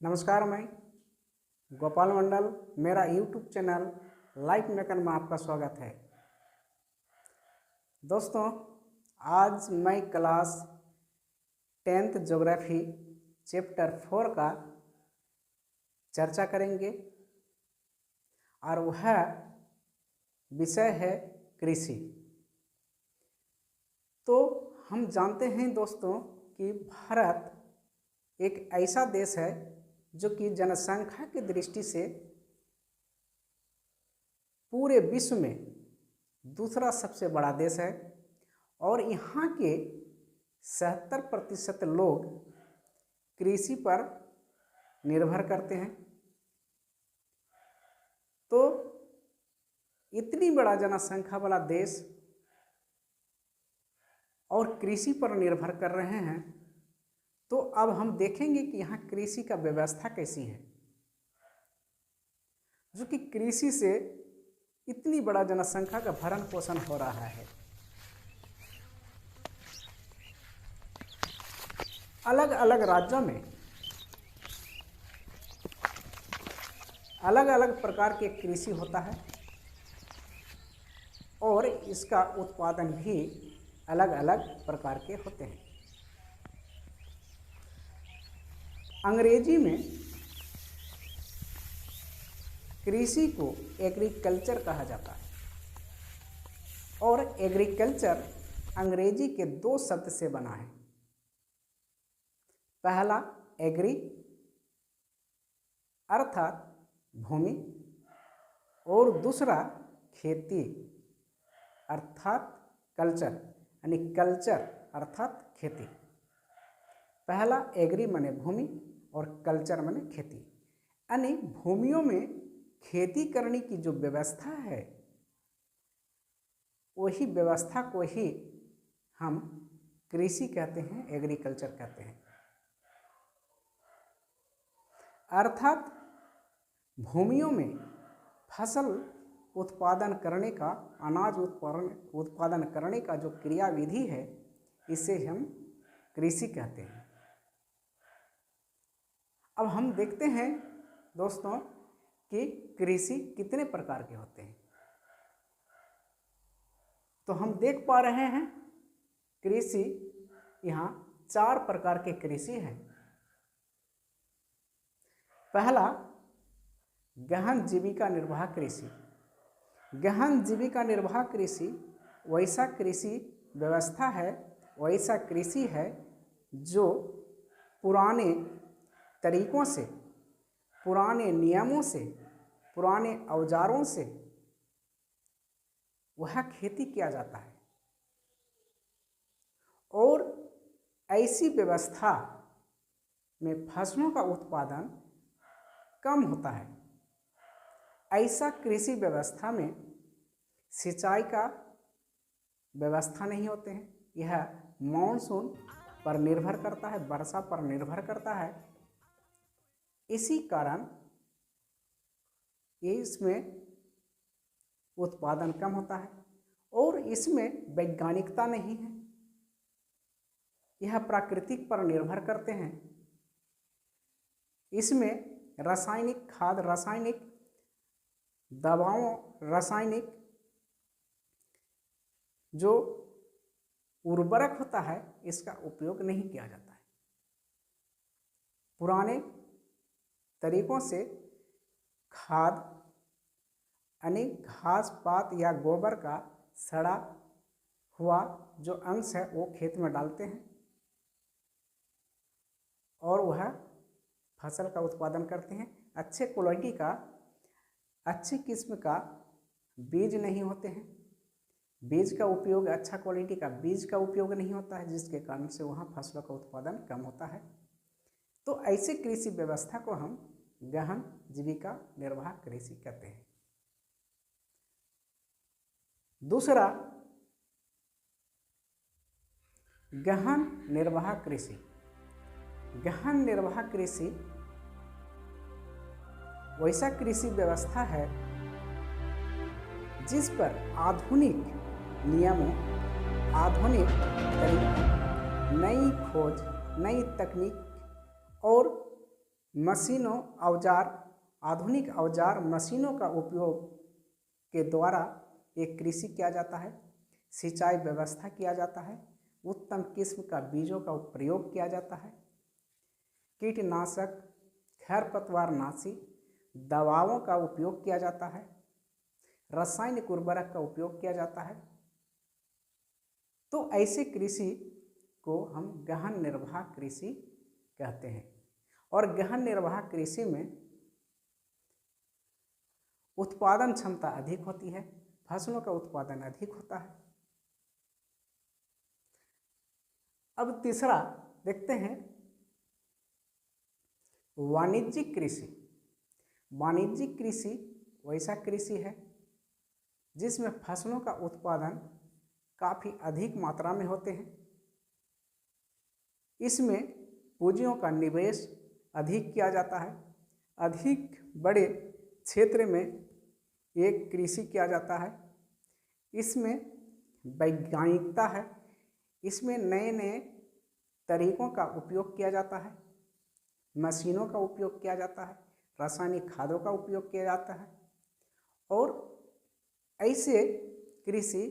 नमस्कार, मैं गोपाल मंडल। मेरा यूट्यूब चैनल लाइफ मेकर में आपका स्वागत है। दोस्तों, आज मैं क्लास 10th ज्योग्राफी चैप्टर 4 का चर्चा करेंगे और वह विषय है कृषि। तो हम जानते हैं दोस्तों कि भारत एक ऐसा देश है जो कि जनसंख्या की दृष्टि से पूरे विश्व में दूसरा सबसे बड़ा देश है और यहाँ के 70% लोग कृषि पर निर्भर करते हैं। तो इतनी बड़ा जनसंख्या वाला देश और कृषि पर निर्भर कर रहे हैं, तो अब हम देखेंगे कि यहाँ कृषि का व्यवस्था कैसी है, जो कि कृषि से इतनी बड़ा जनसंख्या का भरण पोषण हो रहा है। अलग अलग राज्यों में अलग अलग प्रकार के कृषि होता है और इसका उत्पादन भी अलग अलग प्रकार के होते हैं। अंग्रेजी में कृषि को एग्रीकल्चर कहा जाता है और एग्रीकल्चर अंग्रेजी के 2 शब्द से बना है। पहला एग्री अर्थात भूमि और दूसरा खेती अर्थात कल्चर, यानी कल्चर अर्थात खेती। पहला एग्री माने भूमि और कल्चर माने खेती, यानी भूमियों में खेती करने की जो व्यवस्था है वही व्यवस्था को ही हम कृषि कहते हैं, एग्रीकल्चर कहते हैं। अर्थात भूमियों में फसल उत्पादन करने का, अनाज उत्पादन करने का जो क्रिया विधि है, इसे हम कृषि कहते हैं। अब हम देखते हैं दोस्तों कि कृषि कितने प्रकार के होते हैं। तो हम देख पा रहे हैं कृषि, यहाँ 4 प्रकार के कृषि हैं। पहला गहन जीविका निर्वाह कृषि। गहन जीविका निर्वाह कृषि वैसा कृषि व्यवस्था है, वैसा कृषि है जो पुराने तरीकों से, पुराने नियमों से, पुराने औजारों से वह खेती किया जाता है और ऐसी व्यवस्था में फसलों का उत्पादन कम होता है। ऐसा कृषि व्यवस्था में सिंचाई का व्यवस्था नहीं होते हैं। यह मॉनसून पर निर्भर करता है, वर्षा पर निर्भर करता है। इसी कारण इसमें उत्पादन कम होता है और इसमें वैज्ञानिकता नहीं है। यह प्राकृतिक पर निर्भर करते हैं। इसमें रासायनिक खाद, रासायनिक दवाओं, रासायनिक जो उर्वरक होता है, इसका उपयोग नहीं किया जाता है। पुराने तरीकों से खाद, यानी घास पात या गोबर का सड़ा हुआ जो अंश है वो खेत में डालते हैं और वह फसल का उत्पादन करते हैं। अच्छे क्वालिटी का, अच्छी किस्म का बीज नहीं होते हैं। बीज का उपयोग, अच्छा क्वालिटी का बीज का उपयोग नहीं होता है, जिसके कारण से वहाँ फसलों का उत्पादन कम होता है। तो ऐसे कृषि व्यवस्था को हम गहन जीविका निर्वाह कृषि कहते हैं। दूसरा गहन निर्वाह कृषि। गहन निर्वाह कृषि वैसा कृषि व्यवस्था है जिस पर आधुनिक नियमों, आधुनिक तरीकों, नई खोज, नई तकनीक और मशीनों औजार आधुनिक औजार मशीनों का उपयोग के द्वारा एक कृषि किया जाता है। सिंचाई व्यवस्था किया जाता है। उत्तम किस्म का बीजों का प्रयोग किया जाता है। कीटनाशक खरपतवारनाशी दवाओं का उपयोग किया जाता है। रासायनिक उर्वरक का उपयोग किया जाता है। तो ऐसे कृषि को हम गहन निर्वाह कृषि कहते हैं। और गहन निर्वाह कृषि में उत्पादन क्षमता अधिक होती है, फसलों का उत्पादन अधिक होता है। अब तीसरा देखते हैं वाणिज्यिक कृषि। वाणिज्यिक कृषि वैसा कृषि है जिसमें फसलों का उत्पादन काफ़ी अधिक मात्रा में होते हैं। इसमें पूंजियों का निवेश अधिक किया जाता है। अधिक बड़े क्षेत्र में एक कृषि किया जाता है। इसमें वैज्ञानिकता है। इसमें नए नए तरीकों का उपयोग किया जाता है। मशीनों का उपयोग किया जाता है। रासायनिक खादों का उपयोग किया जाता है। और ऐसे कृषि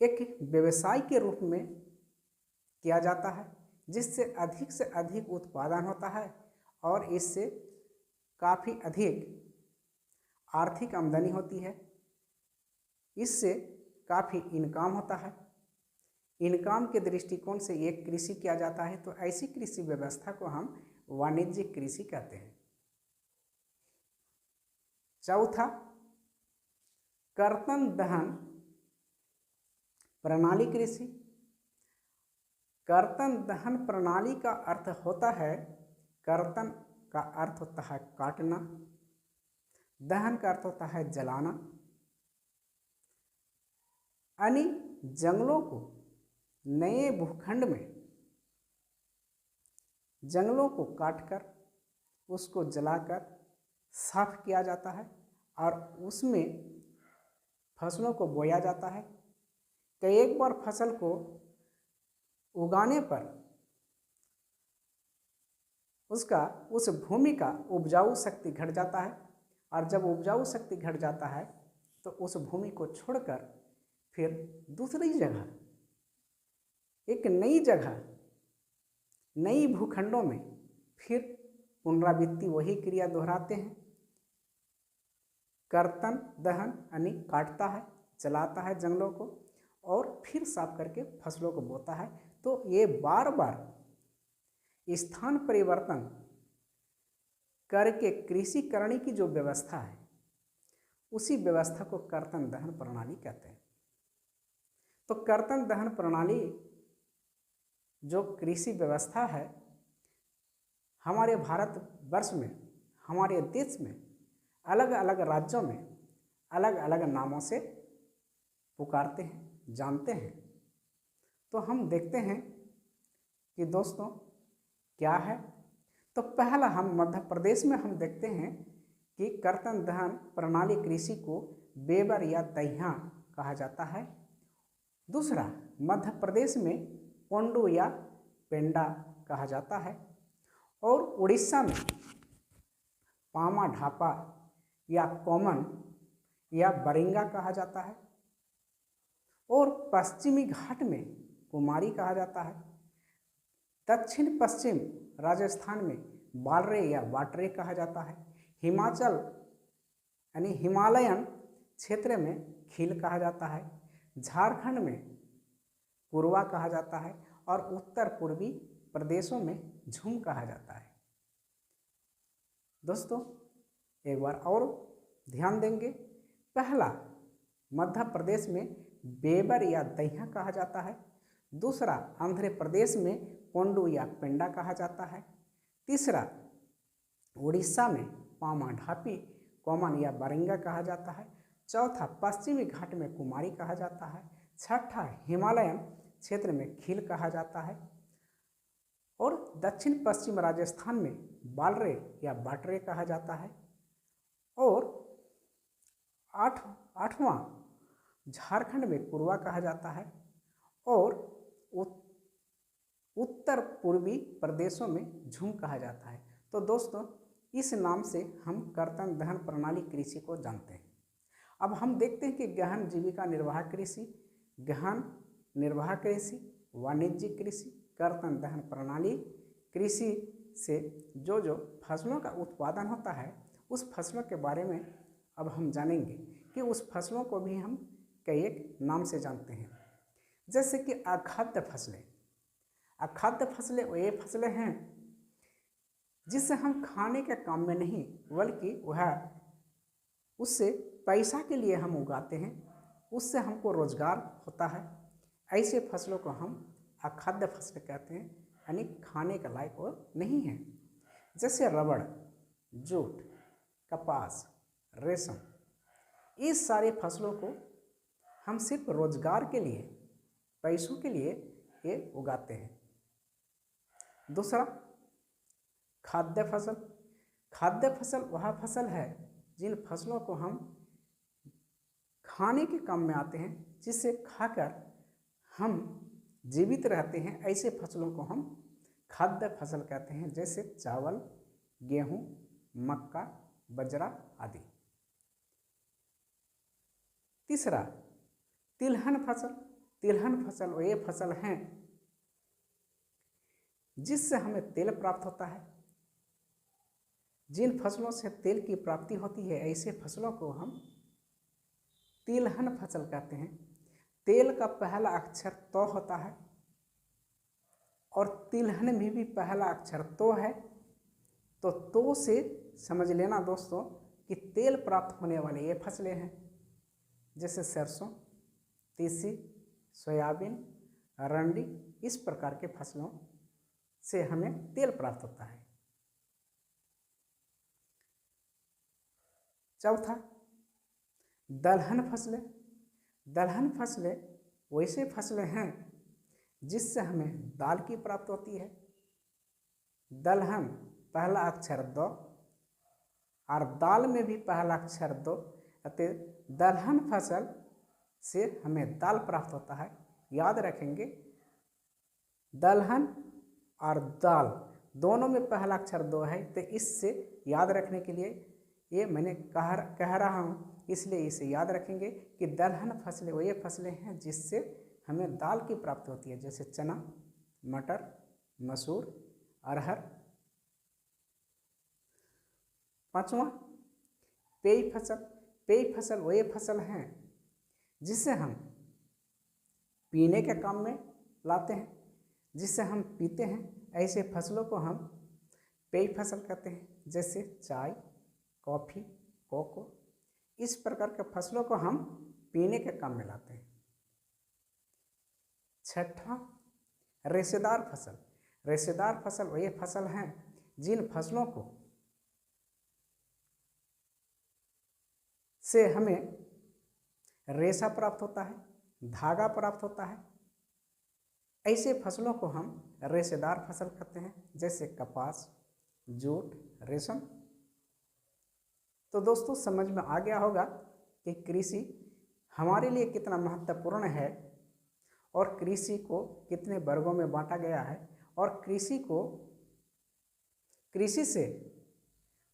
एक व्यवसाय के रूप में किया जाता है जिससे अधिक से अधिक उत्पादन होता है और इससे काफ़ी अधिक आर्थिक आमदनी होती है। इससे काफ़ी इनकम होता है। इनकम के दृष्टिकोण से एक कृषि किया जाता है, तो ऐसी कृषि व्यवस्था को हम वाणिज्यिक कृषि कहते हैं। चौथा, कर्तन दहन प्रणाली कृषि। कर्तन दहन प्रणाली का अर्थ होता है, कर्तन का अर्थ होता है काटना, दहन का अर्थ होता है जलाना, यानी जंगलों को नए भूखंड में जंगलों को काटकर उसको जलाकर साफ किया जाता है और उसमें फसलों को बोया जाता है। कई एक बार फसल को उगाने पर उसका उस भूमि का उपजाऊ शक्ति घट जाता है और जब उपजाऊ शक्ति घट जाता है तो उस भूमि को छोड़कर फिर दूसरी जगह, एक नई जगह, नई भूखंडों में फिर पुनरावृत्ति वही क्रिया दोहराते हैं। कर्तन दहन यानी काटता है, जलाता है जंगलों को और फिर साफ करके फसलों को बोता है। तो ये बार बार स्थान परिवर्तन करके कृषि करने की जो व्यवस्था है उसी व्यवस्था को कर्तन दहन प्रणाली कहते हैं। तो कर्तन दहन प्रणाली जो कृषि व्यवस्था है हमारे भारतवर्ष में, हमारे देश में अलग अलग राज्यों में अलग अलग नामों से पुकारते हैं, जानते हैं। तो हम देखते हैं कि दोस्तों क्या है। तो पहला हम मध्य प्रदेश में हम देखते हैं कि कर्तन दहन प्रणाली कृषि को बेबर या दहिया कहा जाता है। दूसरा, मध्य प्रदेश में पोंडू या पेंडा कहा जाता है। और उड़ीसा में पामा ढापा या कॉमन या बरिंगा कहा जाता है। और पश्चिमी घाट में कुमारी कहा जाता है। दक्षिण पश्चिम राजस्थान में बालरे या वाटरे कहा जाता है। हिमाचल यानी हिमालयन क्षेत्र में खील कहा जाता है। झारखंड में पूर्वा कहा जाता है और उत्तर पूर्वी प्रदेशों में झूम कहा जाता है। दोस्तों एक बार और ध्यान देंगे। पहला, मध्य प्रदेश में बेबर या दहिया कहा जाता है। दूसरा, आंध्र प्रदेश में पोंडू या पेंडा कहा जाता है। तीसरा, उड़ीसा में पामा ढापी, कॉमन या बरिंगा कहा जाता है। चौथा, पश्चिमी घाट में कुमारी कहा जाता है। छठा, हिमालयन क्षेत्र में खील कहा जाता है। और दक्षिण पश्चिम राजस्थान में बालरे या बाटरे कहा जाता है। और आठवां, झारखंड में पूर्वा कहा जाता है। और उत्तर पूर्वी प्रदेशों में झूम कहा जाता है। तो दोस्तों, इस नाम से हम कर्तन दहन प्रणाली कृषि को जानते हैं। अब हम देखते हैं कि गहन जीविका निर्वाह कृषि, गहन निर्वाह कृषि, वाणिज्यिक कृषि, कर्तन दहन प्रणाली कृषि से जो जो फसलों का उत्पादन होता है, उस फसलों के बारे में अब हम जानेंगे कि उस फसलों को भी हम कई एक नाम से जानते हैं। जैसे कि अखाद्य फसलें। अखाद्य फसलें वो ये फसलें हैं जिससे हम खाने के काम में नहीं, बल्कि वह उससे पैसा के लिए हम उगाते हैं, उससे हमको रोजगार होता है। ऐसे फसलों को हम अखाद्य फसल कहते हैं, यानी खाने के लायक वो नहीं है। जैसे रबड़, जूट, कपास, रेशम, इस सारे फसलों को हम सिर्फ रोजगार के लिए, पैसों के लिए ये उगाते हैं। दूसरा, खाद्य फसल। खाद्य फसल वह फसल है जिन फसलों को हम खाने के काम में आते हैं, जिसे खाकर हम जीवित रहते हैं। ऐसे फसलों को हम खाद्य फसल कहते हैं, जैसे चावल, गेहूं, मक्का, बाजरा आदि। तीसरा, तिलहन फसल। तिलहन फसल वो ये फसल हैं जिससे हमें तेल प्राप्त होता है। जिन फसलों से तेल की प्राप्ति होती है, ऐसे फसलों को हम तिलहन फसल कहते हैं। तेल का पहला अक्षर तो होता है और तिलहन में भी पहला अक्षर तो है। तो से समझ लेना दोस्तों कि तेल प्राप्त होने वाले ये फसलें हैं, जैसे सरसों, तीसी, सोयाबीन, अरंडी, इस प्रकार के फसलों से हमें तेल प्राप्त होता है। चौथा, दलहन फसलें। दलहन फसलें वैसे फसलें हैं जिससे हमें दाल की प्राप्त होती है। दलहन पहला अक्षर दो और दाल में भी पहला अक्षर दो, अतः दलहन फसल से हमें दाल प्राप्त होता है। याद रखेंगे, दलहन और दाल दोनों में पहला अक्षर दो है, तो इससे याद रखने के लिए ये मैंने कह रहा हूँ, इसलिए इसे याद रखेंगे कि दलहन फसलें वो ये फसलें हैं जिससे हमें दाल की प्राप्ति होती है, जैसे चना, मटर, मसूर, अरहर। पांचवा, पेय फसल। पेय फसल वो ये फसल हैं जिससे हम पीने के काम में लाते हैं, जिससे हम पीते हैं। ऐसे फसलों को हम पेय फसल कहते हैं, जैसे चाय, कॉफ़ी, कोको, इस प्रकार के फसलों को हम पीने के काम में लाते हैं। छठा, रेशेदार फसल। रेशेदार फसल वो ये फसल हैं जिन फसलों को से हमें रेशा प्राप्त होता है, धागा प्राप्त होता है। ऐसे फसलों को हम रेशेदार फसल कहते हैं, जैसे कपास, जूट, रेशम। तो दोस्तों, समझ में आ गया होगा कि कृषि हमारे लिए कितना महत्वपूर्ण है और कृषि को कितने वर्गों में बांटा गया है, और कृषि से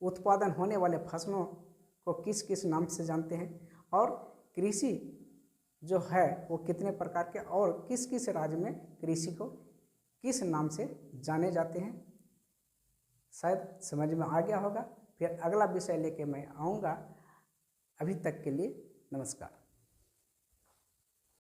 उत्पादन होने वाले फसलों को किस किस नाम से जानते हैं, और कृषि जो है वो कितने प्रकार के और किस किस राज्य में कृषि को किस नाम से जाने जाते हैं। शायद समझ में आ गया होगा। फिर अगला विषय लेके मैं आऊँगा। अभी तक के लिए नमस्कार।